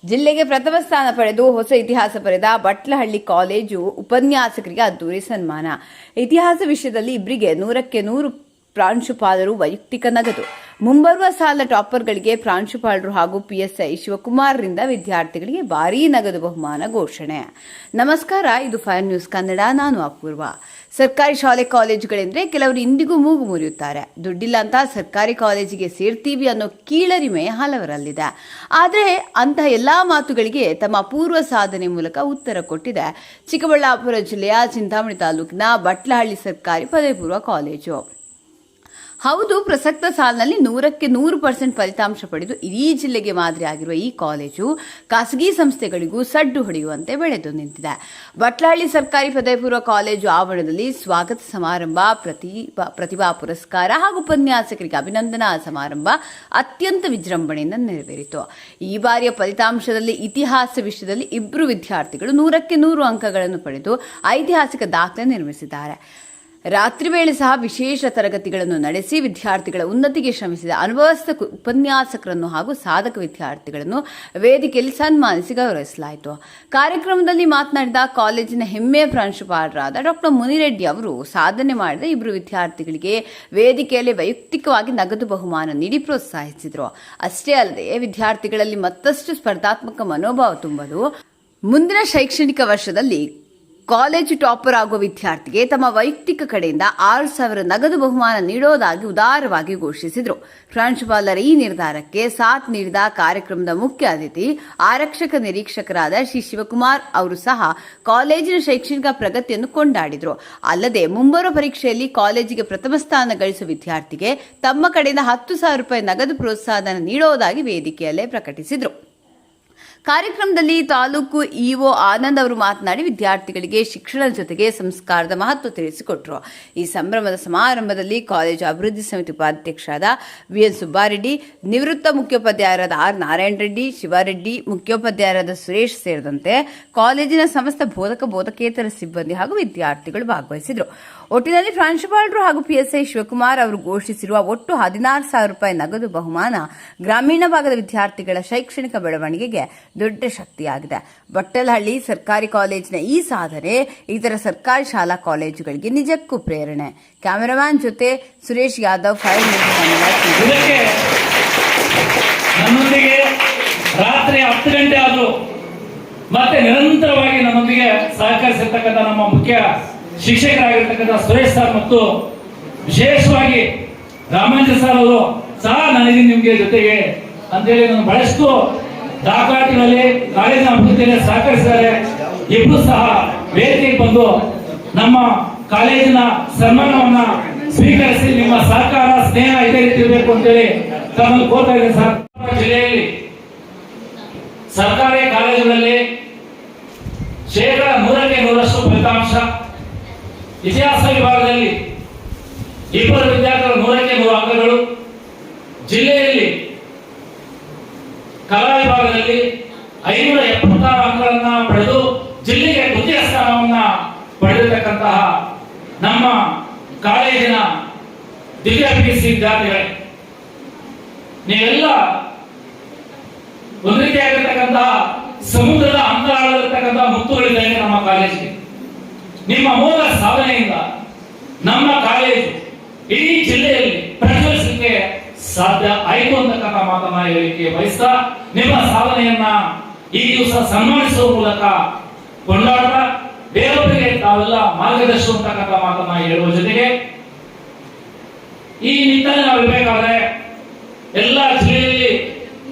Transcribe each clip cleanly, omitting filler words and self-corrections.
ಜಿಲ್ಲೆಗೆ ಪ್ರಥಮ ಸ್ಥಾನ ಪಡೆದು ಹೊಸ ಇತಿಹಾಸ ಬರೆದ ಬಟ್ಲಹಳ್ಳಿ ಕಾಲೇಜು ಉಪನ್ಯಾಸಕರಿಗೆ ಅದ್ದೂರಿ ಸನ್ಮಾನ. ಇತಿಹಾಸ ವಿಷಯದಲ್ಲಿ ಇಬ್ಬರಿಗೆ 100ಕ್ಕೆ 100 ಪ್ರಾಂಶುಪಾಲರು ವೈಯಕ್ತಿಕ ನಗದು. ಮುಂಬರುವ ಸಾಲ ಟಾಪರ್ಗಳಿಗೆ ಪ್ರಾಂಶುಪಾಲರು ಹಾಗೂ ಪಿಎಸ್ಐ ಶಿವಕುಮಾರ್ರಿಂದ ವಿದ್ಯಾರ್ಥಿಗಳಿಗೆ ಭಾರೀ ನಗದು ಬಹುಮಾನ ಘೋಷಣೆ. ನಮಸ್ಕಾರ, ಇದು ಫೈರ್ ನ್ಯೂಸ್ ಕನ್ನಡ. ನಾನು ಅಪೂರ್ವ. ಸರ್ಕಾರಿ ಶಾಲೆ ಕಾಲೇಜುಗಳೆಂದರೆ ಕೆಲವರು ಇಂದಿಗೂ ಮೂಗು ಮುರಿಯುತ್ತಾರೆ. ದುಡ್ಡಿಲ್ಲ ಅಂತ ಸರ್ಕಾರಿ ಕಾಲೇಜಿಗೆ ಸೇರ್ತೀವಿ ಅನ್ನೋ ಕೀಳರಿಮೆ ಹಲವರಲ್ಲಿದೆ. ಆದರೆ ಅಂತಹ ಎಲ್ಲಾ ಮಾತುಗಳಿಗೆ ತಮ್ಮ ಪೂರ್ವ ಸಾಧನೆ ಮೂಲಕ ಉತ್ತರ ಕೊಟ್ಟಿದೆ ಚಿಕ್ಕಬಳ್ಳಾಪುರ ಜಿಲ್ಲೆಯ ಚಿಂತಾಮಣಿ ತಾಲೂಕಿನ ಬಟ್ಲಹಳ್ಳಿ ಸರ್ಕಾರಿ ಪದವಿ ಪೂರ್ವ ಕಾಲೇಜು. ಹೌದು, ಪ್ರಸಕ್ತ ಸಾಲಿನಲ್ಲಿ 100ಕ್ಕೆ 100% ಫಲಿತಾಂಶ ಪಡೆದು ಇಡೀ ಜಿಲ್ಲೆಗೆ ಮಾದರಿಯಾಗಿರುವ ಈ ಕಾಲೇಜು ಖಾಸಗಿ ಸಂಸ್ಥೆಗಳಿಗೂ ಸಡ್ಡು ಹೊಡೆಯುವಂತೆ ಬೆಳೆದು ನಿಂತಿದೆ. ಬಟ್ಲಹಳ್ಳಿ ಸರ್ಕಾರಿ ಪದವಿ ಪೂರ್ವ ಕಾಲೇಜು ಆವರಣದಲ್ಲಿ ಸ್ವಾಗತ ಸಮಾರಂಭ, ಪ್ರತಿಭಾ ಪುರಸ್ಕಾರ ಹಾಗೂ ಉಪನ್ಯಾಸಕರಿಗೆ ಅಭಿನಂದನಾ ಸಮಾರಂಭ ಅತ್ಯಂತ ವಿಜೃಂಭಣೆಯಿಂದ ನೆರವೇರಿತು. ಈ ಬಾರಿಯ ಫಲಿತಾಂಶದಲ್ಲಿ ಇತಿಹಾಸ ವಿಷಯದಲ್ಲಿ ಇಬ್ಬರು ವಿದ್ಯಾರ್ಥಿಗಳು 100ಕ್ಕೆ 100 ಅಂಕಗಳನ್ನು ಪಡೆದು ಐತಿಹಾಸಿಕ ದಾಖಲೆ ನಿರ್ಮಿಸಿದ್ದಾರೆ. ರಾತ್ರಿ ವೇಳೆ ಸಹ ವಿಶೇಷ ತರಗತಿಗಳನ್ನು ನಡೆಸಿ ವಿದ್ಯಾರ್ಥಿಗಳ ಉನ್ನತಿಗೆ ಶ್ರಮಿಸಿದ ಅನುಭವಸ್ಥ ಉಪನ್ಯಾಸಕರನ್ನು ಹಾಗೂ ಸಾಧಕ ವಿದ್ಯಾರ್ಥಿಗಳನ್ನು ವೇದಿಕೆಯಲ್ಲಿ ಸನ್ಮಾನಿಸಿ ಗೌರವಿಸಲಾಯಿತು. ಕಾರ್ಯಕ್ರಮದಲ್ಲಿ ಮಾತನಾಡಿದ ಕಾಲೇಜಿನ ಹೆಮ್ಮೆಯ ಪ್ರಾಂಶುಪಾಲರಾದ ಡಾ ಮುನಿರೆಡ್ಡಿ ಅವರು ಸಾಧನೆ ಮಾಡಿದ ಇಬ್ಬರು ವಿದ್ಯಾರ್ಥಿಗಳಿಗೆ ವೇದಿಕೆಯಲ್ಲಿ ವೈಯಕ್ತಿಕವಾಗಿ ನಗದು ಬಹುಮಾನ ನೀಡಿ ಪ್ರೋತ್ಸಾಹಿಸಿದರು. ಅಷ್ಟೇ ಅಲ್ಲದೆ ವಿದ್ಯಾರ್ಥಿಗಳಲ್ಲಿ ಮತ್ತಷ್ಟು ಸ್ಪರ್ಧಾತ್ಮಕ ಮನೋಭಾವ ತುಂಬಲು ಮುಂದಿನ ಶೈಕ್ಷಣಿಕ ವರ್ಷದಲ್ಲಿ ಕಾಲೇಜು ಟಾಪರ್ ಆಗುವ ವಿದ್ಯಾರ್ಥಿಗೆ ತಮ್ಮ ವೈಯಕ್ತಿಕ ಕಡೆಯಿಂದ 6,000 ನಗದು ಬಹುಮಾನ ನೀಡೋದಾಗಿ ಉದಾರವಾಗಿ ಘೋಷಿಸಿದರು. ಪ್ರಾಂಶುಪಾಲರ ಈ ನಿರ್ಧಾರಕ್ಕೆ ಸಾಥ್ ನೀಡಿದ ಕಾರ್ಯಕ್ರಮದ ಮುಖ್ಯ ಅತಿಥಿ ಆರಕ್ಷಕ ನಿರೀಕ್ಷಕರಾದ ಶ್ರೀ ಶಿವಕುಮಾರ್ ಅವರು ಸಹ ಕಾಲೇಜಿನ ಶೈಕ್ಷಣಿಕ ಪ್ರಗತಿಯನ್ನು ಕೊಂಡಾಡಿದರು. ಅಲ್ಲದೆ ಮುಂಬರುವ ಪರೀಕ್ಷೆಯಲ್ಲಿ ಕಾಲೇಜಿಗೆ ಪ್ರಥಮ ಸ್ಥಾನ ಗಳಿಸುವ ವಿದ್ಯಾರ್ಥಿಗೆ ತಮ್ಮ ಕಡೆಯಿಂದ 10,000 ರೂಪಾಯಿ ನಗದು ಪ್ರೋತ್ಸಾಹಧನ ನೀಡುವುದಾಗಿ ವೇದಿಕೆಯಲ್ಲೇ ಪ್ರಕಟಿಸಿದರು. ಕಾರ್ಯಕ್ರಮದಲ್ಲಿ ತಾಲೂಕು ಇಒ ಆನಂದ್ ಅವರು ಮಾತನಾಡಿ ವಿದ್ಯಾರ್ಥಿಗಳಿಗೆ ಶಿಕ್ಷಣದ ಜೊತೆಗೆ ಸಂಸ್ಕಾರದ ಮಹತ್ವ ತಿಳಿಸಿಕೊಟ್ಟರು. ಈ ಸಂಭ್ರಮದ ಸಮಾರಂಭದಲ್ಲಿ ಕಾಲೇಜು ಅಭಿವೃದ್ಧಿ ಸಮಿತಿ ಉಪಾಧ್ಯಕ್ಷರಾದ ವಿಎನ್ ಸುಬ್ಬಾರೆಡ್ಡಿ, ನಿವೃತ್ತ ಮುಖ್ಯೋಪಾಧ್ಯಾಯರಾದ ಆರ್ ನಾರಾಯಣ ರೆಡ್ಡಿ, ಶಿವಾರೆಡ್ಡಿ, ಮುಖ್ಯೋಪಾಧ್ಯಾಯರಾದ ಸುರೇಶ್ ಸೇರಿದಂತೆ ಕಾಲೇಜಿನ ಸಮಸ್ತ ಬೋಧಕೇತರ ಸಿಬ್ಬಂದಿ ಹಾಗೂ ವಿದ್ಯಾರ್ಥಿಗಳು ಭಾಗವಹಿಸಿದರು. ಒಟ್ಟಿನಲ್ಲಿ ಪ್ರಾಂಶುಪಾಲರು ಹಾಗೂ ಪಿಎಸ್ಐ ಶಿವಕುಮಾರ್ ಅವರು ಘೋಷಿಸಿರುವ ಒಟ್ಟು 16,000 ರೂಪಾಯಿ ನಗದು ಬಹುಮಾನ ಗ್ರಾಮೀಣ ಭಾಗದ ವಿದ್ಯಾರ್ಥಿಗಳ ಶೈಕ್ಷಣಿಕ ಬೆಳವಣಿಗೆಗೆ ದೊಡ್ಡ ಶಕ್ತಿಯಾಗಿದೆ. ಬಟ್ಟಲಹಳ್ಳಿ ಸರ್ಕಾರಿ ಕಾಲೇಜಿನ ಈ ಸಾಧನೆ ಇತರ ಸರ್ಕಾರಿ ಶಾಲಾ ಕಾಲೇಜುಗಳಿಗೆ ನಿಜಕ್ಕೂ ಪ್ರೇರಣೆ. ಕ್ಯಾಮೆರಾಮ್ಯಾನ್ ಜೊತೆ ಸುರೇಶ್ ಯಾದವ್, ಫೈರ್ ನ್ಯೂಸ್ ಕನ್ನಡ. ನನ್ನೊಂದಿಗೆ ರಾತ್ರಿ 10 ಗಂಟೆ ಆದರೂ ಮತ್ತೆ ನಿರಂತರವಾಗಿ ನನ್ನೊಂದಿಗೆ ಸಹಕರಿಸಿರ್ತಕ್ಕಂಥ ನಮ್ಮ ಮುಖ್ಯ ಶಿಕ್ಷಕರಾಗಿರ್ತಕ್ಕಂಥ ಸುರೇಶ್ ಸರ್ ಮತ್ತು ವಿಶೇಷವಾಗಿ ರಾಮಾಂಜನ್ ಸರ್ ಅವರು ಸಹ ನನಗೆ ನಿಮಗೆ ಜೊತೆಗೆ ಅಂತೇಳಿ ನಾನು ಬಹಳಷ್ಟು ದಾಖಲಾತಿಗಳಲ್ಲಿ ಕಾಲೇಜಿನ ಅಭಿವೃದ್ಧಿಯಲ್ಲಿ ಸಹಕರಿಸಿದ್ದಾರೆ. ಇಬ್ಬರು ಸಹ ವೇದಿಕೆಗೆ ಬಂದು ನಮ್ಮ ಕಾಲೇಜಿನ ಸನ್ಮಾನವನ್ನ ಸ್ವೀಕರಿಸಿ ನಿಮ್ಮ ಸಹಕಾರ ಸ್ನೇಹ ಇದೇ ರೀತಿ ಇರಬೇಕು ಅಂತೇಳಿ ತಮ್ಮನ್ನು ಕೋರ್ತಾ ಇದ್ದೇನೆ. ಸರ್, ಜಿಲ್ಲೆಯಲ್ಲಿ ಸರ್ಕಾರಿ ಕಾಲೇಜುಗಳಲ್ಲಿ 100ಕ್ಕೆ 100% ಫಲಿತಾಂಶ. ಇತಿಹಾಸ ವಿಭಾಗದಲ್ಲಿ ಇಬ್ಬರು ವಿದ್ಯಾರ್ಥಿಗಳು 100ಕ್ಕೆ 100 ಅಂಕಗಳು. ಜಿಲ್ಲೆಯಲ್ಲಿ ಕಲಾ ವಿಭಾಗದಲ್ಲಿ 576 ಅಂಕಗಳನ್ನ ಪಡೆದು ಜಿಲ್ಲೆಗೆ ದ್ವಿತೀಯ ಸ್ಥಾನವನ್ನ ಪಡೆದಿರತಕ್ಕಂತಹ ನಮ್ಮ ಕಾಲೇಜಿನ ದ್ವಿತೀಯ ಪಿಯುಸಿ ವಿದ್ಯಾರ್ಥಿಗಳೇ, ನೀವೆಲ್ಲ ಒಂದು ರೀತಿಯಾಗಿರ್ತಕ್ಕಂತಹ ಸಮುದ್ರದ ಅಂತರಾಳದಲ್ಲಿರ್ತಕ್ಕಂತಹ ಮುತ್ತುಗಳಿದ್ದಂಗೆ ನಮ್ಮ ಕಾಲೇಜಿಗೆ. ನಿಮ್ಮ ಮೂಲ ಸಾಧನೆಯಿಂದ ನಮ್ಮ ಕಾಲೇಜು ಇಡೀ ಜಿಲ್ಲೆಯಲ್ಲಿ ಪ್ರಜ್ವಲಿಸಲಿಕ್ಕೆ ಸಾಧ್ಯ ಆಯಿತು ಅಂತಕ್ಕಂಥ ಮಾತನ್ನ ಹೇಳಿಕೆ ಬಯಸ್ತಾ ನಿಮ್ಮ ಸಾಧನೆಯನ್ನ ಈ ದಿವಸ ಸನ್ಮಾನಿಸುವ ಮೂಲಕ ಕೊಂಡಾಡ್ತಾ ಬೇರೊಬ್ಬರಿಗೆ ತಾವೆಲ್ಲ ಮಾರ್ಗದರ್ಶನ ಅಂತಕ್ಕಂಥ ಮಾತನ್ನ ಹೇಳುವ ಜೊತೆಗೆ ಈ ನಿಟ್ಟಿನಲ್ಲಿ ನಾವು ಇರಬೇಕಾದ್ರೆ ಎಲ್ಲ ಜಿಲ್ಲೆಯಲ್ಲಿ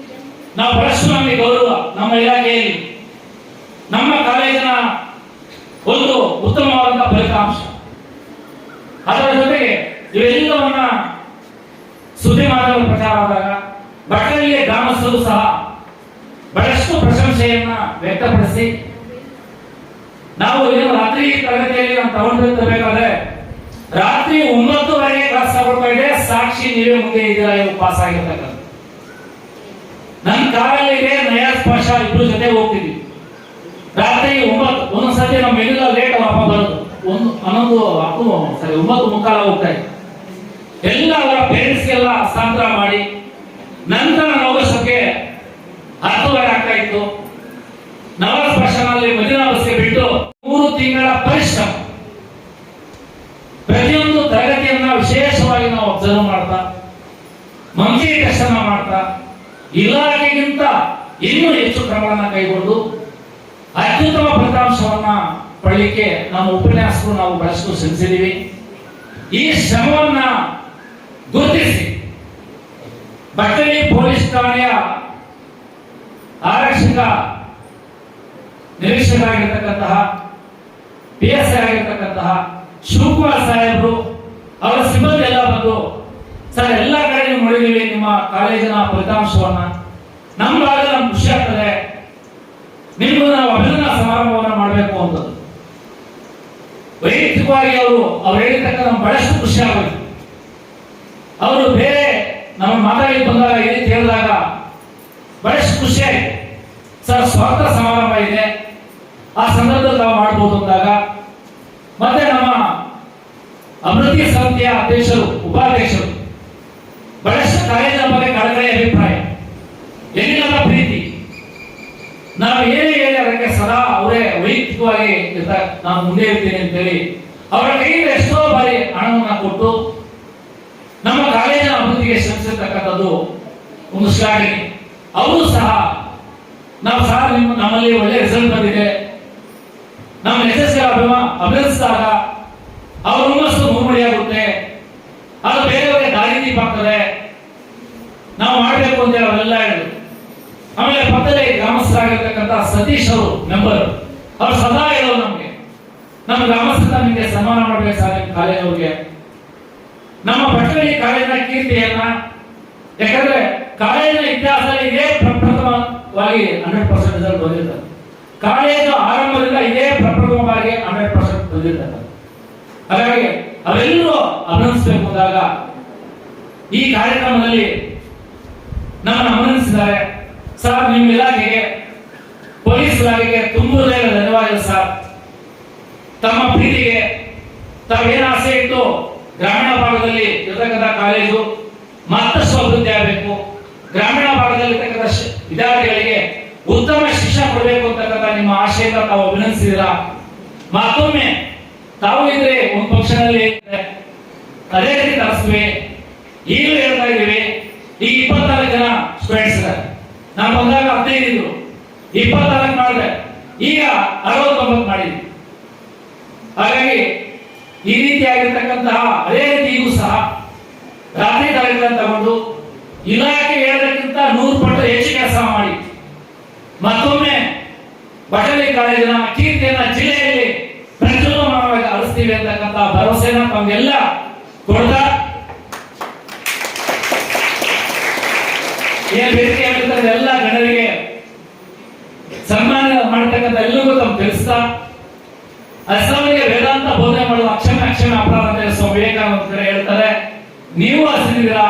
ನಾವು ಬಹಳಷ್ಟು ನಮಗೆ ಗೌರವ ನಮ್ಮ ಇಲಾಖೆಯಲ್ಲಿ ನಮ್ಮ ಕಾಲೇಜಿನ ಒಂದು ಉತ್ತಮವಾದಂತಹ ಫಲಿತಾಂಶ. ಅದರ ಜೊತೆಗೆ ಇವೆಲ್ಲವನ್ನ ಸುದ್ದಿ ಮಾಧ್ಯಮ ಪ್ರಚಾರ ಆದಾಗ ಬಟ್ಟಲಹಳ್ಳಿಯ ಗ್ರಾಮಸ್ಥರು ಸಹ ಬಹಳಷ್ಟು ಪ್ರಶಂಸೆಯನ್ನ ವ್ಯಕ್ತಪಡಿಸಿ ನಾವು ಏನು ರಾತ್ರಿ ತರಗತಿಯಲ್ಲಿ ನಾವು ತಗೊಂಡಿರ್ಬೇಕಾದ್ರೆ ರಾತ್ರಿ 9:30 ಕ್ಲಾಸ್ ತಗೊಳ್ತಾ ಇದೆ. ಸಾಕ್ಷಿ ನೀವೇ ಮುಂದೆ ಇದ್ದೀರಾ, ಪಾಸ್ ಆಗಿರ್ತಕ್ಕಂಥ ನನ್ನ ಕಾರಲ್ಲಿ ನಯಾ ಸ್ಪರ್ಶ ಇಬ್ರು ಜೊತೆ ಹೋಗ್ತಿದ್ವಿ. ರಾತ್ರಿ 9 ಒಂದೊಂದ್ಸತಿ ನಮ್ಮ ಮೆಲ್ಲ ಲೇಟ್ ಅಪ್ಪ ಬರೋದು 9:30 ಹೋಗ್ತಾ ಇತ್ತು. ಎಲ್ಲ ಅವರ ಪೇರೆಂಟ್ಸ್ಗೆಲ್ಲ ಹಸ್ತಾಂತರ ಮಾಡಿ ನಂತರ ಹೋಗೋಷ್ಟಕ್ಕೆ 10:30 ಆಗ್ತಾ ಇತ್ತು. ತಿಂಗಳ ಪರಿಶ್ರಮ, ಪ್ರತಿಯೊಂದು ತರಗತಿಯನ್ನ ವಿಶೇಷವಾಗಿ ನಾವು ಅಬ್ಸರ್ವ್ ಮಾಡ್ತಾ, ಮಂತ್ಲಿ ಟೆಸ್ಟ್ ಅನ್ನ ಮಾಡ್ತಾ, ಇಲಾಖೆಗಿಂತ ಇನ್ನೂ ಹೆಚ್ಚು ಕ್ರಮಗಳನ್ನು ಕೈಗೊಂಡು ಅತ್ಯುತ್ತಮ ಫಲಿತಾಂಶವನ್ನ ಪಡೆಯಲಿಕ್ಕೆ ನಮ್ಮ ಉಪನ್ಯಾಸಕರು ನಾವು ಬಹಳಷ್ಟು ಶ್ರಮಿಸಿದ್ದೀವಿ. ಈ ಶ್ರಮವನ್ನ ಗುರುತಿಸಿ ಬಟ್ಟಲಿ ಪೊಲೀಸ್ ಠಾಣೆಯ ಆರಕ್ಷಕ ನಿರೀಕ್ಷಕರಾಗಿರ್ತಕ್ಕಂತಹ PSI ಆಗಿರ್ತಕ್ಕಂತಹ ಶಿವಕುಮಾರ್ ಸಾಹೇಬರು ಅವರ ಸಿಬ್ಬಂದಿ ಎಲ್ಲ ಬಂದು, ಸರ್ ಎಲ್ಲ ಕಡೆ ನೋಡಿದೀವಿ ನಿಮ್ಮ ಕಾಲೇಜಿನ ಫಲಿತಾಂಶವನ್ನ, ನಮ್ಮ ಭಾಗದಲ್ಲಿ ನಮ್ಗೆ ಖುಷಿ ಆಗ್ತದೆ, ನಿಮ್ಗೂ ನಾವು ಅಭಿನಂದನಾ ಸಮಾರಂಭವನ್ನ ಮಾಡಬೇಕು ಅಂತ ವೈಯಕ್ತಿಕವಾಗಿ ಅವ್ರು ಹೇಳಿರ್ತಕ್ಕಂಥ ನಮ್ಗೆ ಬಹಳಷ್ಟು ಖುಷಿ ಆಗೋಯ್ತು. ಅವರು ಬೇರೆ ನಮ್ಮ ಮಾತಾಡಿ ಬಂದಾಗ ಈ ರೀತಿ ಹೇಳಿದಾಗ ಬಹಳಷ್ಟು ಖುಷಿ ಆಯ್ತು. ಸರ್ ಸ್ವಾಗತ ಸಮಾರಂಭ ಇದೆ, ಆ ಸಂದರ್ಭದಲ್ಲಿ ನಾವು ಮಾಡ್ಬೋದು ಅಂದಾಗ, ಮತ್ತೆ ನಮ್ಮ ಅಭಿವೃದ್ಧಿ ಸಮಿತಿಯ ಅಧ್ಯಕ್ಷರು ಉಪಾಧ್ಯಕ್ಷರು ಬಹಳಷ್ಟು ಕಾಲೇಜಿನ ಬಗ್ಗೆ ಕಳಕಳಿ ಅಭಿಪ್ರಾಯ, ಏನಿಲ್ಲ ಪ್ರೀತಿ, ನಾವು ಏನೇ ಹೇಳಿ ಅದಕ್ಕೆ ಸದಾ ಅವರೇ ವೈಯಕ್ತಿಕವಾಗಿ ನಾನು ಮುಂದೆ ಇರ್ತೀನಿ ಅಂತೇಳಿ ಅವರ ಕೈಯಿಂದ ಎಷ್ಟೋ ಬಾರಿ ಹಣವನ್ನು ಕೊಟ್ಟು ನಮ್ಮ ಕಾಲೇಜಿನ ಅಭಿವೃದ್ಧಿಗೆ ಶ್ರಮಿಸಿರ್ತಕ್ಕಂಥದ್ದು ಒಂದು ಶ್ಲಾಘನೆ. ಅವರು ಸಹ ನಾವು ಸಹ ನಮ್ಮಲ್ಲಿ ಒಳ್ಳೆ ರಿಸಲ್ಟ್ ಬಂದಿದೆ, ನಮ್ಮ ಯಶಸ್ವಿ ಅಭಿನಂದಿಸಿದಾಗ ಅವ್ರ ಹುಮ್ಮಸ್ಸು ಮುಮ್ಮಡಿಯಾಗುತ್ತೆ, ಅದು ಬೇರೆಯವರಿಗೆ ದಾರಿದೀಪ ಆಗ್ತದೆ, ನಾವು ಮಾಡಬೇಕು ಅಂತ ಅವರೆಲ್ಲ ಹೇಳಿದ್ರು. ಆಮೇಲೆ ಪಕ್ಕದಲ್ಲಿ ಗ್ರಾಮಸ್ಥರಾಗಿರ್ತಕ್ಕಂಥ ಸತೀಶ್ ಅವರು ಮೆಂಬರ್, ಅವ್ರು ಸದಾ ಹೇಳೋರು ನಮ್ಗೆ, ನಮ್ಮ ಗ್ರಾಮಸ್ಥರ ನಿಮಗೆ ಸನ್ಮಾನ ಮಾಡಬೇಕು ಸರ್ ನಿಮ್ಮ ಕಾಲೇಜವ್ರಿಗೆ, ನಮ್ಮ ಬಟ್ಟಲಿ ಕಾಲೇಜಿನ ಕೀರ್ತಿಯನ್ನ, ಯಾಕಂದ್ರೆ ಕಾಲೇಜಿನ ಇತಿಹಾಸದಲ್ಲಿ ಇದೇ ಪ್ರಪ್ರಥಮವಾಗಿ 100% ರಿಸಲ್ಟ್ ಬಂದಿರ್ತದೆ. ಕಾಲೇಜು ಆರಂಭದಿಂದ ಇದೇ ಪ್ರಪ್ರಥಮವಾಗಿ 100% ಬಂದಿರ್ತದೆ. ಹಾಗಾಗಿ ಅವೆಲ್ಲರೂ ಅಭಿನಂದಿಸಬೇಕು ಅಂದಾಗ ಈ ಕಾರ್ಯಕ್ರಮದಲ್ಲಿ ನಮ್ಮನ್ನು ಅಭಿನಂದಿಸಿದ್ದಾರೆ. ಸರ್ ನಿಮ್ಮ ಇಲಾಖೆಗೆ, ಪೊಲೀಸ್ ಇಲಾಖೆಗೆ ತುಂಬಾ ಧನ್ಯವಾದಗಳು ಸರ್. ತಮ್ಮ ಪ್ರೀತಿಗೆ ತಾವೇನು ಆಸೆ ಇತ್ತು ಗ್ರಾಮೀಣ ಭಾಗದಲ್ಲಿ ಇರತಕ್ಕಂಥ ಕಾಲೇಜು ಮತ್ತಷ್ಟು ಅಭಿವೃದ್ಧಿ ಆಗಬೇಕು, ಗ್ರಾಮೀಣ ಭಾಗದಲ್ಲಿ ಇರತಕ್ಕಂಥ ವಿದ್ಯಾರ್ಥಿಗಳಿಗೆ ಉತ್ತಮ ಶಿಕ್ಷಣ ಕೊಡಬೇಕು ಅಂತಕ್ಕಂಥ ನಿಮ್ಮ ಆಶಯದ ತಾವು ಅಭಿನಂದಿಸಿದಿರಾ. ಮತ್ತೊಮ್ಮೆ ತಾವು ಇದ್ರೆ ಒಂದು ಪಕ್ಷದಲ್ಲಿ ಅದೇ ರೀತಿ ತರಿಸ್ತೀವಿ. ಈಗಲೂ ಹೇಳ್ತಾ ಇದ್ದೀವಿ, ಈ 24 ಜನ ಸ್ಟೂಡೆಂಟ್ಸ್ ಇದ್ದಾರೆ, ನಾವು ಬಂದಾಗ 15 ಇದ್ರು, 24 ಮಾಡಿದೆ, ಈಗ 69 ಮಾಡಿದ್ವಿ. ಹಾಗಾಗಿ ಈ ರೀತಿಯಾಗಿರ್ತಕ್ಕಂತಹ ಅದೇ ರೀತಿ ಈಗೂ ಸಹ ರಾತ್ರಿ ತರಗತಿಗಳನ್ನು ತಗೊಂಡು ಇಲಾಖೆ ಹೇಳೋದಕ್ಕಿಂತ 100 ಪಟ್ಟು ಹೆಚ್ಚು ಕೆಲಸ ಮಾಡಿ ಮತ್ತೊಮ್ಮೆ ಬಟ್ಟಲಿ ಕಾಲೇಜಿನ ಕೀರ್ತಿಯನ್ನ ಜಿಲ್ಲೆಯಲ್ಲಿ ಪ್ರಜ್ವಲಮಾನವಾಗಿ ಅಳಿಸ್ತೀವಿ ಅಂತಕ್ಕಂಥ ಭರವಸೆನ ತಮಗೆಲ್ಲ ಕೊಡ್ತಾ, ಏನ್ ವೇದಿಕೆಯಾಗಿರ್ತಕ್ಕಂಥ ಎಲ್ಲ ಗಣ್ಯರಿಗೆ ಸನ್ಮಾನ ಮಾಡತಕ್ಕಂಥ ಎಲ್ಲರಿಗೂ ತಮ್ಮ ತಿಳಿಸ್ತಾ, ಅಸ್ಸಾಮಿಗೆ ವೇದಾಂತ ಬೋಧನೆ ಮಾಡುವ ಅಕ್ಷಮ್ಯ ಅಪರಾಧ ಅಂತ ಸ್ವಾಮಿ ವಿವೇಕಾನಂದ ಹೇಳ್ತಾರೆ. ನೀವು ಹಸಿರಿದ್ದೀರಾ,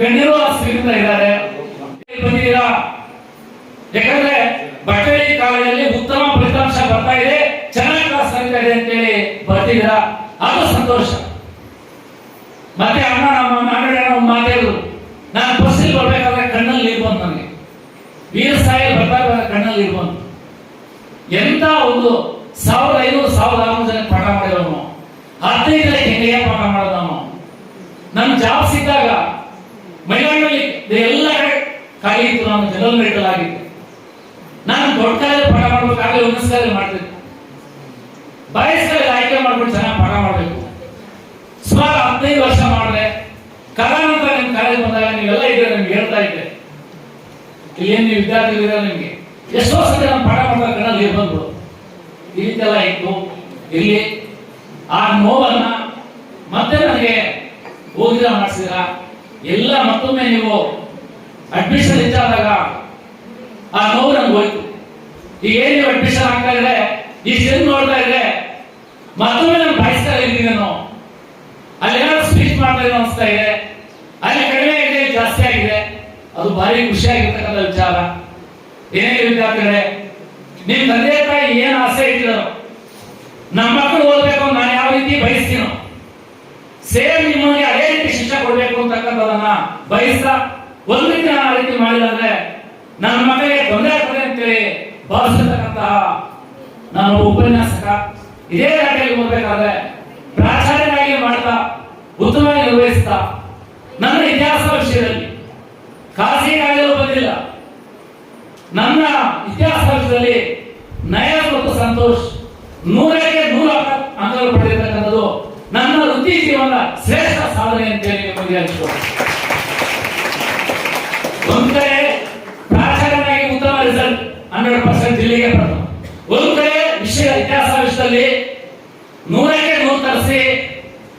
ಗಣ್ಯರು ಹಸಿರಿಂದ ಇದ್ದಾರೆ, ಬಂದಿದ್ದೀರಾ. ಯಾಕಂದ್ರೆ ಬಟ್ಟಲಿ ಕಾಲೇಜಲ್ಲಿ ಉತ್ತಮ ಫಲಿತಾಂಶ ಬರ್ತಾ ಇದೆ, ಚೆನ್ನಾಗಿ ಕ್ಲಾಸ್ ನಡೀತಾ ಇದೆ ಅಂತೇಳಿ ಬರ್ತಿದ್ದೀರಾ, ಅದು ಸಂತೋಷ. ಮತ್ತೆ ಅಣ್ಣ ನಮ್ಮ ಒಂದು ಮಾತಾಡಿದ್ರು, ನಾನು ಬಸ್ಸಿಗೆ ಬರ್ಬೇಕಾದ್ರೆ ಕಣ್ಣಲ್ಲಿ ನೀರು ಬಂತು, ನನಗೆ ವೀರ ಸಾಯಿ ಬರ್ತಾ ಕಣ್ಣಲ್ಲಿ ನೀರು ಬಂತು. ಎಂತ ಒಂದು 1500-1600 ಜನ ಪಾಠ ಮಾಡಿದವನು, 15 ಹೆಂಗೆ ಪಾಠ ಮಾಡೋದು ನಾವು. ನಮ್ ಜಾಬ್ ಸಿಕ್ಕಾಗ ಮೈಲಾಂಡಲ್ಲಿ ಎಲ್ಲ ಕಡೆ ಖಾಲಿ ಇತ್ತು, ನಾನು ಜನರಲ್ ಮೆಡಿಕಲ್ ಆಗಿತ್ತು. ನಾನು ದೊಡ್ಡ ಕಾಲೇಜ್ ಪಾಠ ಮಾಡ್ಬೇಕಾದ್ರೆ ವುಮೆನ್ಸ್ ಕಾಲೇಜ್ ಮಾಡ್ತಿದ್ದೆ, ಬಾಯ್ಸ್ ಕಾಲೇಜ್ ಆಯ್ಕೆ ಮಾಡ್ಬಿಟ್ಟು ಚೆನ್ನಾಗಿ ಪಾಠ ಮಾಡಬೇಕು. ಸುಮಾರು 15 ವರ್ಷ ಮಾಡಿದೆ. ಕಾಲಾನಂತರ ನಿಮ್ ಕಾಲೇಜ್ ಬಂದಾಗ ನೀವೆಲ್ಲ ಇದ್ರೆ ನಿಮ್ಗೆ ಹೇಳ್ತಾ ಇದ್ದೆ, ಏನ್ ನೀವು ವಿದ್ಯಾರ್ಥಿಗಳಿದ್ರೆ ನಿಮ್ಗೆ ಎಷ್ಟೋ ಸತಿ ನಾನು ಪಾಠ ಮಾಡಿದಾಗ ಕಣ್ಣಲ್ಲಿ ನೀರು ಬಂದ್ಬಿಡು. ಈ ರೀತಿ ಎಲ್ಲ ಇತ್ತು. ಇಲ್ಲಿ ಆ ನೋವನ್ನ ಮತ್ತೆ ನನಗೆ ಹೋಗಿದ ಮಾಡಿಸಿದ್ರ ಎಲ್ಲ ಮತ್ತೊಮ್ಮೆ ನೀವು ಅಡ್ಮಿಷನ್ ಹೆಚ್ಚಾದಾಗ ಆ ನೋವು ನನ್ಗೆ ಹೋಯ್ತು. ಈಗ ಏನ್ ನೀವು ಅಡ್ಮಿಷನ್ ಆಗ್ತಾ ಇದ್ರೆ ಈ ಜನ ನೋಡ್ತಾ ಇದ್ರೆ ಮತ್ತೊಮ್ಮೆ ನಾನು ಬಾಯಿಸ್ತಾ ಇದ್ದೀನಿ, ನಾನು ಅಲ್ಲಿ ಏನಾದ್ರು ಸ್ಪೀಚ್ ಮಾಡ್ತಾ ಇರೋ ಅನಿಸ್ತಾ ಇದೆ, ಅಲ್ಲಿ ಕಡಿಮೆ ಆಗಿದೆ ಜಾಸ್ತಿ ಆಗಿದೆ. ಅದು ಭಾರಿ ಖುಷಿಯಾಗಿರ್ತಕ್ಕಂಥ ವಿಚಾರ. ಏನೇ ವಿದ್ಯಾರ್ಥಿಗಳೇ, ನಿಮ್ ತಂದೆ ತಾಯಿ ಏನ್ ಆಸೆ ಇಟ್ಟಿದಾರೋ, ನಮ್ಮ ಮಕ್ಕಳು ಓದ್ಬೇಕು ನಾನು ಯಾವ ರೀತಿ ಬಯಸ್ತೀನೋ ಸೇಮ್ ನಿಮಗೆ ಅದೇ ರೀತಿ ಶಿಕ್ಷಣ ಕೊಡ್ಬೇಕು ಅಂತಕ್ಕಂಥದನ್ನ ಬಯಸ್ತಾ ಒಂದು ರೀತಿ ನಾನು ಆ ರೀತಿ ಮಾಡಿಲ್ಲ ಅಂದ್ರೆ ನನ್ನ ಮಕ್ಕಳಿಗೆ ತೊಂದರೆ ಆಗ್ತದೆ ಅಂತೇಳಿ ಭಾವಿಸಿರ್ತಕ್ಕಂತಹ ನಾನು ಉಪನ್ಯಾಸಕ. ಇದೇ ದಾಟಿಯಲ್ಲಿ ಹೋಗ್ಬೇಕಾದ್ರೆ ಪ್ರಾಚಾರ್ಯನಾಗಿ ಮಾಡ್ತಾ ಉತ್ತಮವಾಗಿ ನಿರ್ವಹಿಸ್ತಾ ನನ್ನ ಇತಿಹಾಸ ವಿಷಯದಲ್ಲಿ ಖಾಸಗಿಯಾಗಲು ಬಂದಿಲ್ಲ. ನನ್ನ ಇತಿಹಾಸ ವಿಷಯದಲ್ಲಿ ನಯಸ್ ಮತ್ತು ಸಂತೋಷ್ 100ಕ್ಕೆ 100 ಅಂಕಗಳು ಪಡೆದಿರ್ತಕ್ಕಂಥದ್ದು ನನ್ನ ವೃತ್ತಿ ಜೀವನದ ಶ್ರೇಷ್ಠ ಸಾಧನೆ ಅಂತೇಳಿ ನಿಮಗೆ ಹಂಚಿಕೊಳ್ಳಿ. ಒಂದ್ ಕಡೆ ಪ್ರಾಚಾರ್ಯನಾಗಿ ಉತ್ತಮ ರಿಸಲ್ಟ್ 100% ಜಿಲ್ಲೆಗೆ ಪ್ರಥಮ. ಒಂದ್ ಕಡೆ ಇತಿಹಾಸ ವಿಷಯದಲ್ಲಿ 100ಕ್ಕೆ 100 ತರಿಸಿ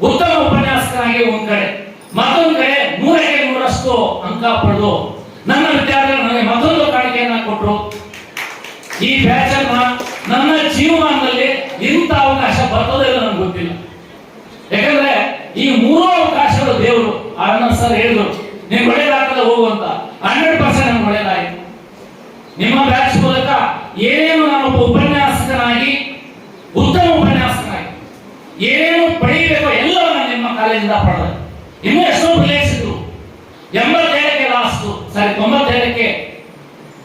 ಉತ್ತಮ ಉಪನ್ಯಾಸಕನಾಗಿ ಒಂದ್ ಕಡೆ, ಮತ್ತೊಂದು ಕಡೆ 100ಕ್ಕೆ 100ರಷ್ಟು ಅಂಕ ಪಡೆದು ನನ್ನ ವಿದ್ಯಾರ್ಥಿಗಳು ನನಗೆ ಮತ್ತೊಂದು ಕಾಣಿಕೆಯನ್ನ ಕೊಟ್ಟರು. ಈ ಬ್ಯಾಚ್ ಅನ್ನ ನನ್ನ ಜೀವಮಾನದಲ್ಲಿ ಇಂಥ ಅವಕಾಶ ಬರ್ತದೆ ಇಲ್ಲ ನನಗೆ ಗೊತ್ತಿಲ್ಲ. ಯಾಕಂದ್ರೆ ಈ 3 ಅವಕಾಶಗಳು ದೇವರು ಆನಂದ್ ಸರ್ ಹೇಳಿದ್ರು, ನೀವು ಒಳ್ಳೇದಾಗಲ್ಲ ಹೋಗುವಂತ. 100% ನಮ್ಗೆ ಒಳ್ಳೇದಾಯಿತು. ನಿಮ್ಮ ಬ್ಯಾಚ್ ಮೂಲಕ ಏನೇನು ನಾನೊಬ್ಬ ಉಪನ್ಯಾಸಕನಾಗಿ ಉತ್ತಮ ಉಪನ್ಯಾಸಕನಾಗಿ ಏನೇನು ಪಡೆಯಬೇಕೋ ಎಲ್ಲವನ್ನ ನಿಮ್ಮ ಕಾಲೇಜಿಂದ ಪಡೆದ. ಇನ್ನೂ ಎಷ್ಟೋ ಪ್ಲೇಸ್ ಇದ್ರು. 87ಕ್ಕೆ ಲಾಸ್ಟ್, 97ಕ್ಕೆ.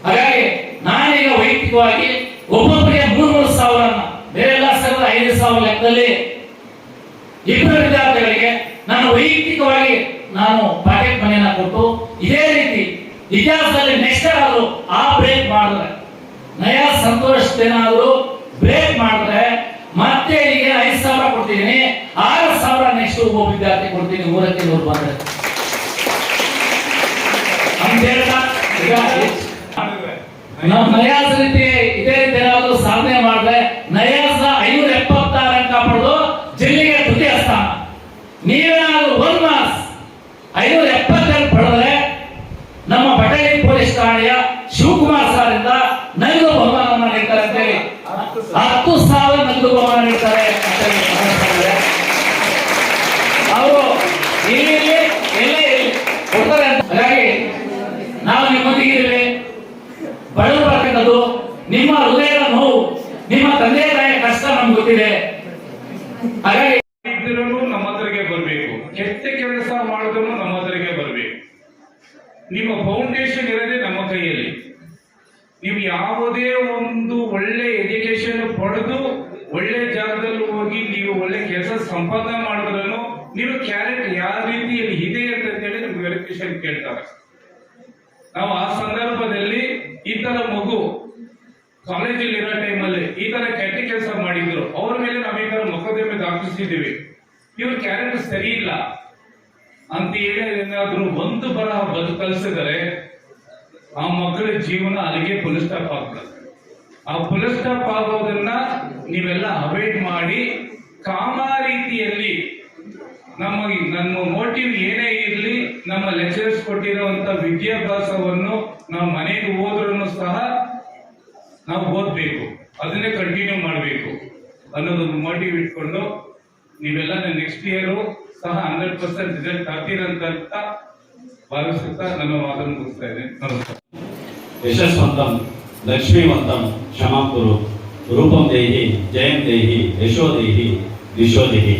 ಹಾಗಾಗಿ ನಾನೀಗ ವೈಯಕ್ತಿಕವಾಗಿ ಒಬ್ಬೊಬ್ಬರಿಗೆ 3,000 ಸಾವಿರನ್ನ, ಬೇರೆ ಎಲ್ಲ ಸೇರಿದ 5,000 ಲೆಕ್ಕದಲ್ಲಿ ಇಬ್ಬರು ವಿದ್ಯಾರ್ಥಿಗಳಿಗೆ ನಾನು ವೈಯಕ್ತಿಕವಾಗಿ ನಾನು ಪಾಕೆಟ್ ಮನೆಯನ್ನ ಕೊಟ್ಟು ಇದೇ ರೀತಿ ಇತಿಹಾಸದಲ್ಲಿ ನೆಕ್ಸ್ಟ್ ಆದ್ರೂ ಆ ಬ್ರೇಕ್ ಮಾಡಿದ್ರೆ ನಯ ಸಂತೋಷ್ ಏನಾದ್ರು ಬ್ರೇಕ್ ಮಾಡಿದ್ರೆ ಮತ್ತೆ ಈಗ 5,000 ಕೊಡ್ತೀನಿ, 6,000 ನೆಕ್ಸ್ಟ್ ಒಬ್ಬ ವಿದ್ಯಾರ್ಥಿ ಕೊಡ್ತೀನಿ. 100ಕ್ಕೆ 100 ಬಂದ್ರೆ ಅಂತ ಹೇಳ್ತಾ ಈಗ ನಾವು ನಯಾಸ್ ರೀತಿ ಇದೇ ರೀತಿ ಏನಾದ್ರು ಸಾಧನೆ ಮಾಡಿದ್ರೆ ನಯಾಸ್ 576 ಅಂಕ ಪಡೆದು ಜಿಲ್ಲೆಗೆ ತೃತೀಯ ಸ್ಥಾನ. ನೀವೇನಾದ್ರು 1 ಮಾರ್ಕ್ಸ್ 572 ಪಡೆದ್ರೆ ನಮ್ಮ ಬಟಲಿ ಪೊಲೀಸ್ ಠಾಣೆಯ ಶಿವಕುಮಾರ್ ಸರ್ ಇಂದ ನಗದು ಬಹುಮಾನವನ್ನು ನೀಡ್ತಾರೆ ಅಂತೇಳಿ 10,000 ನಗದು ಬಹುಮಾನ ನೀಡ್ತಾರೆ ಅಂತ ಹೇಳಿ ಅವರು ಇಲ್ಲಿ ಎಲ್ಲೇ ಕೊಡ್ತಾರೆ ಅಂತ. ಹಾಗಾಗಿ ನಾವು ನಿಮ್ಮೊಂದಿಗೆ ಬಡವರು ಬರ್ತಕ್ಕಂಥದ್ದು ನಿಮ್ಮ ಹೃದಯದ ನೋವು, ನಿಮ್ಮ ತಂದೆ ತಾಯಿಯ ಕಷ್ಟ ನಮ್ಗೆ ಗೊತ್ತಿದೆ. ಹಾಗಾಗಿ ಇದ್ರೂ ನಮ್ಮ ಹತ್ರಗೆ ಬರಬೇಕು, ಕೆಟ್ಟ ಕೆಲಸ ಮಾಡಿದ್ರು ನಮ್ಮ ಹತ್ರಗೆ ಬರಬೇಕು. ನಿಮ್ಮ ಫೌಂಡೇಶನ್ ಇರೋದೇ ನಮ್ಮ ಕೈಯಲ್ಲಿ. ನೀವು ಯಾವುದೇ ಒಂದು ಒಳ್ಳೆ ಎಜುಕೇಶನ್ ಪಡೆದು ಒಳ್ಳೆ ಜಾಗದಲ್ಲಿ ಹೋಗಿ ನೀವು ಒಳ್ಳೆ ಕೆಲಸ ಸಂಪಾದನೆ ಮಾಡಿದ್ರು ನೀವು ಕ್ಯಾರೆಕ್ಟರ್ ಯಾವ ರೀತಿಯಲ್ಲಿ ಇದೆ ಅಂತ ಹೇಳಿ ನಿಮ್ಗೆ ವೆರಿಫಿಕೇಶನ್ ಕೇಳ್ತಾರೆ. ನಾವು ಆ ಸಂದರ್ಭದಲ್ಲಿ ಈ ತರ ಮಗು ಕಾಲೇಜಲ್ಲಿ ಇರೋ ಟೈಮಲ್ಲಿ ಈ ತರ ಕೆಟ್ಟ ಕೆಲಸ ಮಾಡಿದ್ರು, ಅವ್ರ ಮೇಲೆ ನಾವು ಈ ತರ ಮೊಕದ್ದಮೆ ದಾಖಲಿಸಿದ್ದೀವಿ, ಇವ್ರ ಕ್ಯಾರೆಕ್ಟರ್ ಸರಿ ಇಲ್ಲ ಅಂತ ಹೇಳಿ ಏನಾದ್ರು ಒಂದು ಬರಹ ಕಲಿಸಿದರೆ ಆ ಮಕ್ಕಳ ಜೀವನ ಅಲ್ಲಿಗೆ ಫುಲ್ ಸ್ಟಾಪ್ ಆಗ್ತದೆ. ಆ ಫುಲ್ ಸ್ಟಾಪ್ ಆಗೋದನ್ನ ನೀವೆಲ್ಲ ಅವಾಯ್ಡ್ ಮಾಡಿ ಕಾಮ ರೀತಿಯಲ್ಲಿ ನಮ್ಮ ಮೋಟಿವ್ ಏನೇ ಇರಲಿ, ನಮ್ಮ ಲೆಕ್ಚರರ್ಸ್ ಕೊಟ್ಟಿರುವಂತ ವಿದ್ಯಾಭ್ಯಾಸವನ್ನು ನಾವು ಮನೆಗೆ ಹೋದ್ರೂ ಸಹ ನಾವು ಓದ್ಬೇಕು, ಅದನ್ನೇ ಕಂಟಿನ್ಯೂ ಮಾಡಬೇಕು ಅನ್ನೋದೊಂದು ಮೋಟಿವ್ ಇಟ್ಕೊಂಡು ನೀವೆಲ್ಲ ನೆಕ್ಸ್ಟ್ ಇಯರ್ ಸಹ 100% ರಿಸಲ್ಟ್ ಆಗ್ತೀರಂತ ಭಾವಿಸುತ್ತಾ ನನ್ನ ಮಾತನ್ನು ಮುಗಿಸ್ತಾ ಇದ್ದೇನೆ. ನಮಸ್ಕಾರ. ಯಶಸ್ವಂತಂ ಲಕ್ಷ್ಮೀವಂತಂ ಕ್ಷಮಾಂ ಕುರು ರೂಪಂ ದೇಹಿ ಜಯಂ ದೇಹಿ ಯಶೋ ದೇಹಿ ದಿಶೋ ದೇಹಿ.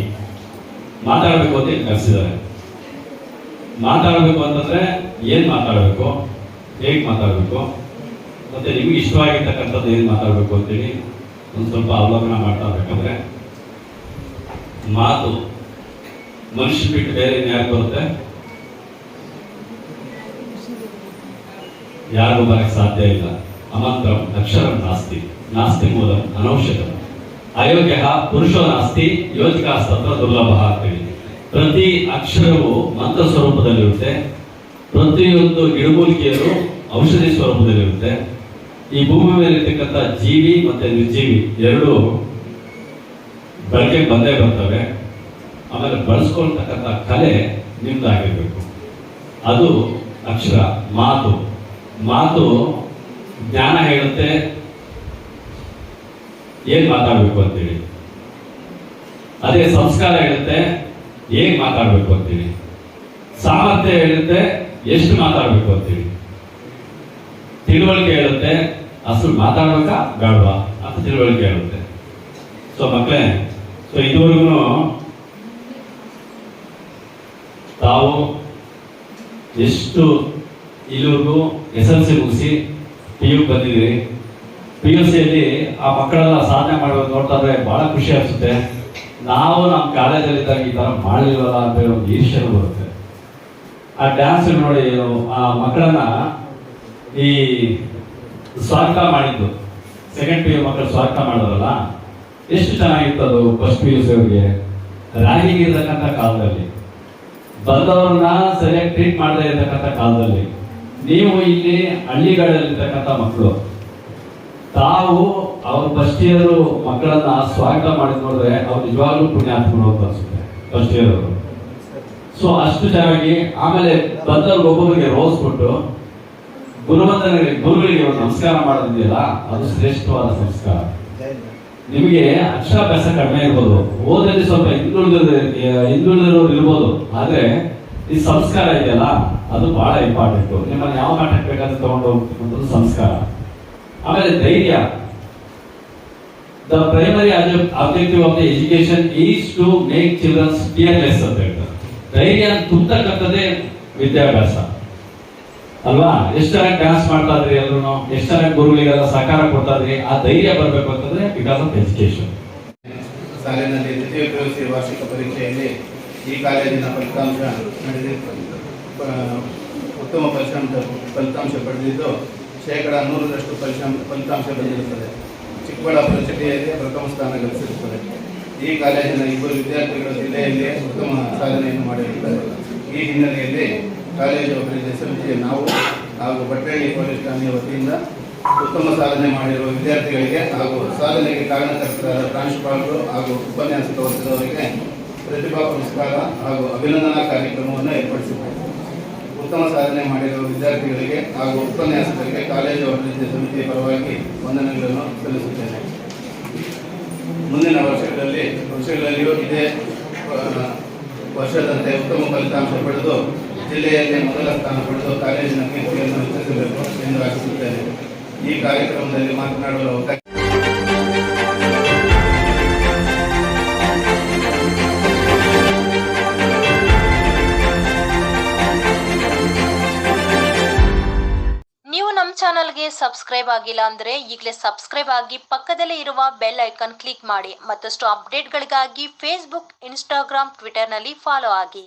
ಮಾತಾಡಬೇಕು ಅಂತ ಕಲಿಸಿದ್ದಾರೆ. ಮಾತಾಡಬೇಕು ಅಂತಂದ್ರೆ ಏನ್ ಮಾತಾಡಬೇಕು, ಹೇಗೆ ಮಾತಾಡಬೇಕು, ಮತ್ತೆ ನಿಮ್ಗೆ ಇಷ್ಟವಾಗಿರ್ತಕ್ಕಂಥದ್ದು ಏನ್ ಮಾತಾಡಬೇಕು ಅಂತೇಳಿ ಒಂದು ಸ್ವಲ್ಪ ಅವಲೋಕನ ಮಾಡ್ತಾ ಬೇಕಾದ್ರೆ, ಮಾತು ಮನುಷ್ಯ ಬಿಟ್ಟು ಬೇರೆ ಯಾರು ಬರುತ್ತೆ, ಯಾರಿಗೂ ಬರಕ್ಕೆ ಸಾಧ್ಯ ಇಲ್ಲ. ಅಮಂತ್ರಂ ಅಕ್ಷರಂ ನಾಸ್ತಿ ನಾಸ್ತಿ ಮೂಲಂ ಅನೌಷಧಂ ಅಯೋಗ್ಯ ಪುರುಷೋ ನಾಸ್ತಿ ಯೋಜಿಕಾಸ್ತತ್ರ ದುರ್ಲಭ ಆಗ್ತೀವಿ. ಪ್ರತಿ ಅಕ್ಷರವು ಮಂತ್ರ ಸ್ವರೂಪದಲ್ಲಿರುತ್ತೆ, ಪ್ರತಿಯೊಂದು ಗಿಡಮೂಲಿಕೆಯರು ಔಷಧಿ ಸ್ವರೂಪದಲ್ಲಿರುತ್ತೆ. ಈ ಭೂಮಿ ಮೇಲೆ ಇರ್ತಕ್ಕಂಥ ಜೀವಿ ಮತ್ತೆ ನಿರ್ಜೀವಿ ಎರಡೂ ಬಳಕೆ ಬಂದೇ ಬರ್ತವೆ. ಆಮೇಲೆ ಬಳಸ್ಕೊಳ್ತಕ್ಕಂಥ ಕಲೆ ನಿಮ್ದಾಗಿರ್ಬೇಕು. ಅದು ಅಕ್ಷರ. ಮಾತು ಮಾತು ಜ್ಞಾನ ಹೇಳುತ್ತೆ ಏನ್ ಮಾತಾಡ್ಬೇಕು ಅಂತೇಳಿ. ಅದೇ ಸಂಸ್ಕಾರ ಹೇಳುತ್ತೆ ಹೇಗ್ ಮಾತಾಡ್ಬೇಕು ಅಂತೇಳಿ. ಸಾಮರ್ಥ್ಯ ಹೇಳುತ್ತೆ ಎಷ್ಟು ಮಾತಾಡ್ಬೇಕು ಅಂತೇಳಿ. ತಿಳುವಳಿಕೆ ಹೇಳುತ್ತೆ ಅಸಲು ಮಾತಾಡ್ಬೇಕಾ ಬೇಡವಾ ಅಂತ ತಿಳುವಳಿಕೆ ಹೇಳುತ್ತೆ. ಸೊ ಮಕ್ಕಳೇ, ಸೊ ಇದುವರೆಗೂ ತಾವು ಎಷ್ಟು ಇಲ್ಲಿವರೆಗೂ SLC ಮುಗಿಸಿ PU ಬಂದಿದ್ದೀರಿ. PUCಯಲ್ಲಿ ಆ ಮಕ್ಕಳೆಲ್ಲ ಸಾಧನೆ ಮಾಡೋದು ನೋಡ್ತಾ ಇದ್ರೆ ಬಹಳ ಖುಷಿ ಅನಿಸುತ್ತೆ. ನಾವು ನಮ್ಮ ಕಾಲೇಜಲ್ಲಿದ್ದಾಗ ಈ ಥರ ಮಾಡಲಿಲ್ವಲ್ಲ ಅಂತ ಹೇಳಿ ಒಂದು ಈರ್ಷ್ಯೆ ಬರುತ್ತೆ. ಆ ಡ್ಯಾನ್ಸ್ ನೋಡಿ ಆ ಮಕ್ಕಳನ್ನ ಈ ಸ್ವಾಗತ ಮಾಡಿದ್ದು, ಸೆಕೆಂಡ್ ಪಿ ಯು ಮಕ್ಕಳು ಸ್ವಾಗತ ಮಾಡೋರಲ್ಲ, ಎಷ್ಟು ಚೆನ್ನಾಗಿತ್ತು ಅದು. ಫಸ್ಟ್ ಪಿ ಯು ಸಿ ಅವರಿಗೆ ರ್ಯಾಗಿಂಗ್ ಇರತಕ್ಕಂಥ ಕಾಲದಲ್ಲಿ, ಬಂದವ್ರನ್ನ ಸರಿಯಾಗಿ ಟ್ರೀಟ್ ಮಾಡದೇ ಇರತಕ್ಕಂಥ ಕಾಲದಲ್ಲಿ, ನೀವು ಇಲ್ಲಿ ಹಳ್ಳಿಗಳಲ್ಲಿರ್ತಕ್ಕಂಥ ಮಕ್ಕಳು ತಾವು ಅವ್ರ ಫಸ್ಟ್ ಇಯರ್ ಮಕ್ಕಳನ್ನ ಸ್ವಾಗತ ಮಾಡಿದ್ ನೋಡಿದ್ರೆ ಅವ್ರು ನಿಜವಾಗ್ಲೂ ಪುಣ್ಯಾತ್ಮರು ಅಂತ ಅನ್ಸುತ್ತೆ ಫಸ್ಟ್ ಇಯರ್ ಅವರು. ಸೊ ಅಷ್ಟು ಚೆನ್ನಾಗಿ ಆಮೇಲೆ ಬಂದವ್ರಿಗೆ ಒಬ್ಬೊಬ್ಬರಿಗೆ ರೋಸ್ ಕೊಟ್ಟು ಗುರುಗಳಿಗೆ ಒಂದು ನಮಸ್ಕಾರ ಮಾಡೋದಿದೆಯಲ್ಲ, ಅದು ಶ್ರೇಷ್ಠವಾದ ಸಂಸ್ಕಾರ. ನಿಮಗೆ ಅಕ್ಷರಾಭ್ಯಾಸ ಕಡಿಮೆ ಇರ್ಬೋದು, ಓದಲ್ಲಿ ಸ್ವಲ್ಪ ಹಿಂದುಳಿದಿರೋರು ಇರ್ಬೋದು, ಆದ್ರೆ ಈ ಸಂಸ್ಕಾರ ಇದೆಯಲ್ಲ ಅದು ಬಹಳ ಇಂಪಾರ್ಟೆಂಟ್. ನಿಮ್ಮನ್ನ ಯಾವ ಮಟ್ಟಕ್ಕೆ ಬೇಕಾದ್ರೆ ತಗೊಂಡು ಹೋಗುವಂಥದ್ದು ಸಂಸ್ಕಾರ. ಆಮೇಲೆ ಧೈರ್ಯ. The primary objective of the education is to make childrens fearless ಅಂತ ಹೇಳ್ತಾರೆ. ಧೈರ್ಯ ತುಂಬತಕ್ಕಂಥದ್ದೇ ವಿದ್ಯಾಭ್ಯಾಸ ಅಲ್ವಾ? ಎಷ್ಟು ಚೆನ್ನಾಗಿ ಡ್ಯಾನ್ಸ್ ಮಾಡ್ತಾ ಇದ್ರಿ ಎಲ್ರು, ಎಷ್ಟು ಚೆನ್ನಾಗಿ ಗುರುಗಳಿಗೆಲ್ಲ ಸಹಕಾರ ಕೊಡ್ತಾ ಇದ್ರಿ. ಆ ಧೈರ್ಯ ಬರಬೇಕು ಅಂತಂದ್ರೆ ಬಿಕಾಸ್ ಆಫ್ ಎಜುಕೇಶನ್. ಸಾಲಿನಲ್ಲಿ ದ್ವಿತೀಯ PUC ವಾರ್ಷಿಕ ಪರೀಕ್ಷೆಯಲ್ಲಿ ಈ ಕಾಲೇಜಿನ ಫಲಿತಾಂಶ ಉತ್ತಮ ಫಲಿತಾಂಶ ಪಡೆದಿದ್ದು 100% ಫಲಿತಾಂಶ ಬಂದಿರುತ್ತದೆ. ಚಿಕ್ಕಬಳ್ಳಾಪುರ ಜಿಲ್ಲೆಯಲ್ಲಿ ಪ್ರಥಮ ಸ್ಥಾನ ಗಳಿಸಿರುತ್ತದೆ. ಈ ಕಾಲೇಜಿನ ಇಬ್ಬರು ವಿದ್ಯಾರ್ಥಿಗಳು ಜಿಲ್ಲೆಯಲ್ಲಿ ಉತ್ತಮ ಸಾಧನೆಯನ್ನು ಮಾಡಿರುತ್ತಾರೆ. ಈ ಹಿನ್ನೆಲೆಯಲ್ಲಿ ಕಾಲೇಜು ಅಭಿವೃದ್ಧಿ ಸಮಿತಿಯ ನಾವು ಹಾಗೂ ಭಟ್ರೇಳಿ ಪೊಲೀಸ್ ಠಾಣೆಯ ವತಿಯಿಂದ ಉತ್ತಮ ಸಾಧನೆ ಮಾಡಿರುವ ವಿದ್ಯಾರ್ಥಿಗಳಿಗೆ ಹಾಗೂ ಸಾಧನೆಗೆ ಕಾರಣಕರ್ತರಾದ ಪ್ರಾಂಶುಪಾಲರು ಹಾಗೂ ಉಪನ್ಯಾಸಕ ವರ್ಗದವರಿಗೆ ಪ್ರತಿಭಾ ಪುರಸ್ಕಾರ ಹಾಗೂ ಅಭಿನಂದನಾ ಕಾರ್ಯಕ್ರಮವನ್ನು ಏರ್ಪಡಿಸಿದ್ದಾರೆ. ಉತ್ತಮ ಸಾಧನೆ ಮಾಡಿರುವ ವಿದ್ಯಾರ್ಥಿಗಳಿಗೆ ಹಾಗೂ ಉಪನ್ಯಾಸಕರಿಗೆ ಕಾಲೇಜು ಅಭಿವೃದ್ಧಿ ಸಮಿತಿಯ ಪರವಾಗಿ ವಂದನೆಗಳನ್ನು ಸಲ್ಲಿಸುತ್ತೇನೆ. ಮುಂದಿನ ವರ್ಷಗಳಲ್ಲಿಯೂ ಇದೇ ವರ್ಷದಂತೆ ಉತ್ತಮ ಫಲಿತಾಂಶ ಪಡೆದು ಜಿಲ್ಲೆಯಲ್ಲಿ ಮೊದಲ ಸ್ಥಾನ ಪಡೆದು ಕಾಲೇಜಿನ ಕೀರ್ತಿಯನ್ನು ಹೆಚ್ಚಿಸಬೇಕು ಎಂದು ಆಶಿಸುತ್ತೇನೆ. ಈ ಕಾರ್ಯಕ್ರಮದಲ್ಲಿ ಮಾತನಾಡಲು ಅವಕಾಶ ನೀವು ನಮ್ಮ ಚಾನಲ್ಗೆ ಸಬ್ಸ್ಕ್ರೈಬ್ ಆಗಿಲ್ಲ ಅಂದರೆ ಈಗಲೇ ಸಬ್ಸ್ಕ್ರೈಬ್ ಆಗಿ ಪಕ್ಕದಲ್ಲೇ ಇರುವ ಬೆಲ್ ಐಕಾನ್ ಕ್ಲಿಕ್ ಮಾಡಿ. ಮತ್ತಷ್ಟು ಅಪ್ಡೇಟ್ಗಳಿಗಾಗಿ ಫೇಸ್ಬುಕ್, ಇನ್ಸ್ಟಾಗ್ರಾಮ್, ಟ್ವಿಟರ್ನಲ್ಲಿ ಫಾಲೋ ಆಗಿ.